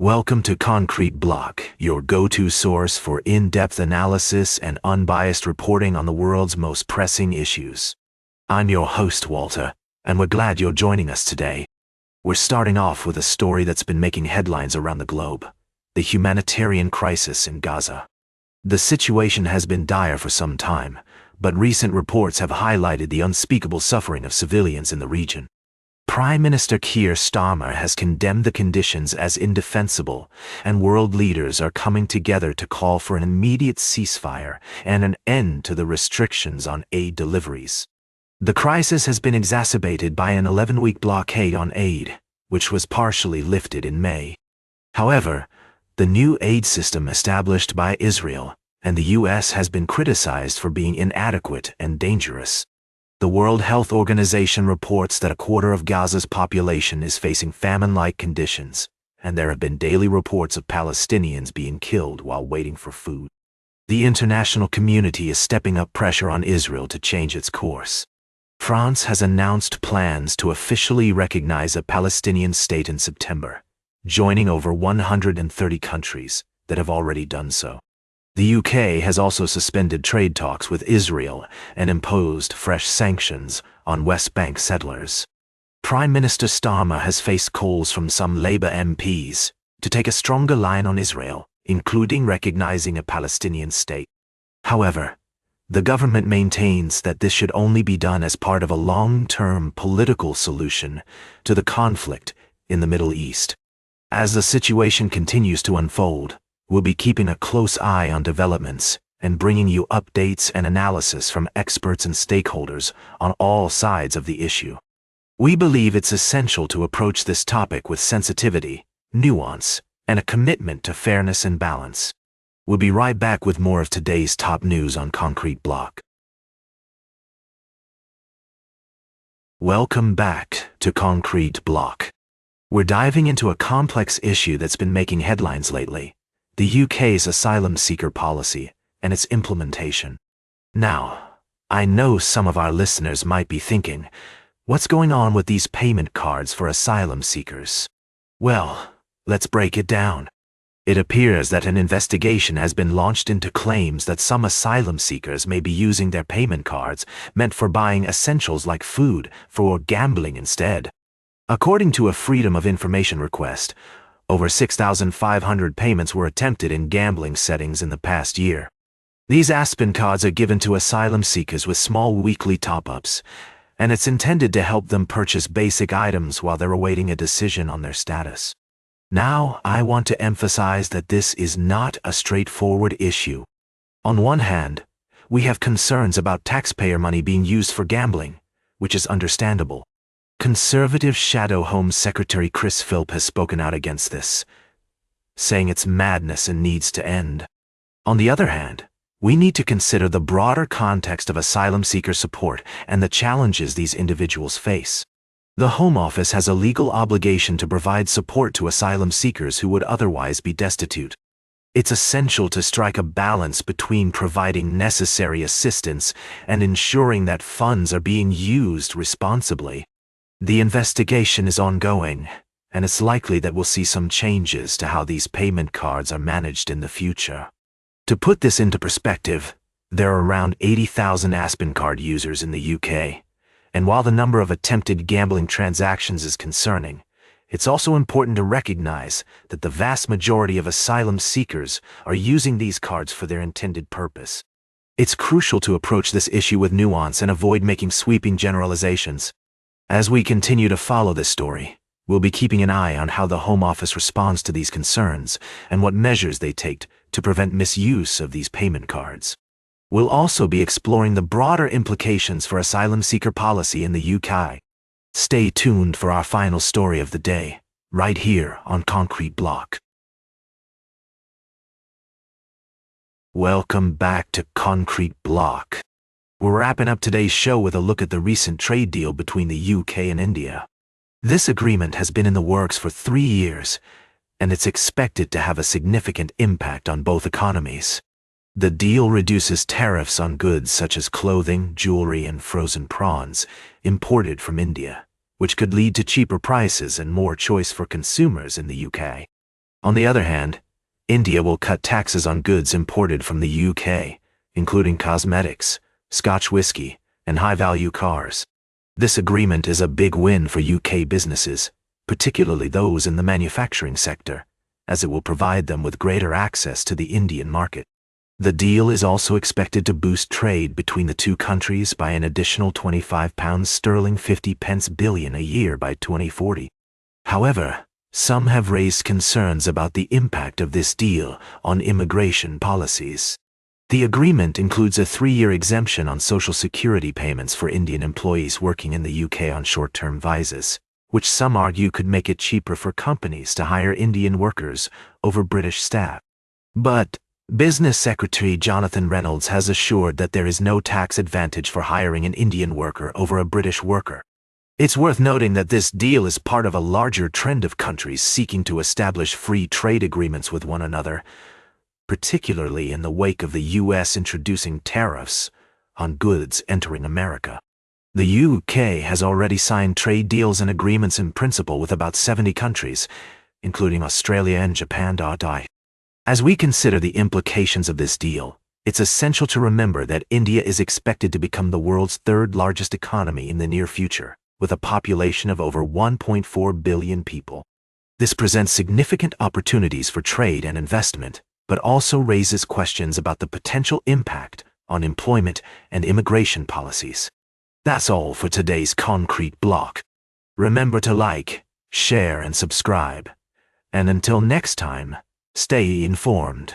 Welcome to Concrete Block, your go-to source for in-depth analysis and unbiased reporting on the world's most pressing issues. I'm your host, Walter, and we're glad you're joining us today. We're starting off with a story that's been making headlines around the globe: the humanitarian crisis in Gaza. The situation has been dire for some time, but recent reports have highlighted the unspeakable suffering of civilians in the region. Prime Minister Keir Starmer has condemned the conditions as indefensible, and world leaders are coming together to call for an immediate ceasefire and an end to the restrictions on aid deliveries. The crisis has been exacerbated by an 11-week blockade on aid, which was partially lifted in May. However, the new aid system established by Israel and the U.S. has been criticized for being inadequate and dangerous. The World Health Organization reports that a quarter of Gaza's population is facing famine-like conditions, and there have been daily reports of Palestinians being killed while waiting for food. The international community is stepping up pressure on Israel to change its course. France has announced plans to officially recognize a Palestinian state in September, joining over 130 countries that have already done so. The UK has also suspended trade talks with Israel and imposed fresh sanctions on West Bank settlers. Prime Minister Starmer has faced calls from some Labour MPs to take a stronger line on Israel, including recognizing a Palestinian state. However, the government maintains that this should only be done as part of a long-term political solution to the conflict in the Middle East. As the situation continues to unfold, we'll be keeping a close eye on developments and bringing you updates and analysis from experts and stakeholders on all sides of the issue. We believe it's essential to approach this topic with sensitivity, nuance, and a commitment to fairness and balance. We'll be right back with more of today's top news on Concrete Block. Welcome back to Concrete Block. We're diving into a complex issue that's been making headlines lately: the UK's asylum seeker policy and its implementation. Now, I know some of our listeners might be thinking, what's going on with these payment cards for asylum seekers? Well, let's break it down. It appears that an investigation has been launched into claims that some asylum seekers may be using their payment cards meant for buying essentials like food for gambling instead. According to a Freedom of Information request, over 6,500 payments were attempted in gambling settings in the past year. These Aspen cards are given to asylum seekers with small weekly top-ups, and it's intended to help them purchase basic items while they're awaiting a decision on their status. Now, I want to emphasize that this is not a straightforward issue. On one hand, we have concerns about taxpayer money being used for gambling, which is understandable. Conservative Shadow Home Secretary Chris Philp has spoken out against this, saying it's madness and needs to end. On the other hand, we need to consider the broader context of asylum seeker support and the challenges these individuals face. The Home Office has a legal obligation to provide support to asylum seekers who would otherwise be destitute. It's essential to strike a balance between providing necessary assistance and ensuring that funds are being used responsibly. The investigation is ongoing, and it's likely that we'll see some changes to how these payment cards are managed in the future. To put this into perspective, there are around 80,000 Aspen card users in the UK, and while the number of attempted gambling transactions is concerning, it's also important to recognize that the vast majority of asylum seekers are using these cards for their intended purpose. It's crucial to approach this issue with nuance and avoid making sweeping generalizations. As we continue to follow this story, we'll be keeping an eye on how the Home Office responds to these concerns and what measures they take to prevent misuse of these payment cards. We'll also be exploring the broader implications for asylum seeker policy in the UK. Stay tuned for our final story of the day, right here on Concrete Block. Welcome back to Concrete Block. We're wrapping up today's show with a look at the recent trade deal between the UK and India. This agreement has been in the works for 3 years, and it's expected to have a significant impact on both economies. The deal reduces tariffs on goods such as clothing, jewelry, and frozen prawns imported from India, which could lead to cheaper prices and more choice for consumers in the UK. On the other hand, India will cut taxes on goods imported from the UK, including cosmetics, Scotch whiskey, and high-value cars. This agreement is a big win for UK businesses, particularly those in the manufacturing sector, as it will provide them with greater access to the Indian market. The deal is also expected to boost trade between the two countries by an additional £25 50 billion a year by 2040. However, some have raised concerns about the impact of this deal on immigration policies. The agreement includes a 3-year exemption on social security payments for Indian employees working in the UK on short-term visas, which some argue could make it cheaper for companies to hire Indian workers over British staff. But Business Secretary Jonathan Reynolds has assured that there is no tax advantage for hiring an Indian worker over a British worker. It's worth noting that this deal is part of a larger trend of countries seeking to establish free trade agreements with one another, particularly in the wake of the US introducing tariffs on goods entering America. The UK has already signed trade deals and agreements in principle with about 70 countries, including Australia and Japan. As we consider the implications of this deal, it's essential to remember that India is expected to become the world's third largest economy in the near future, with a population of over 1.4 billion people. This presents significant opportunities for trade and investment, but also raises questions about the potential impact on employment and immigration policies. That's all for today's Concrete Block. Remember to like, share, and subscribe. And until next time, stay informed.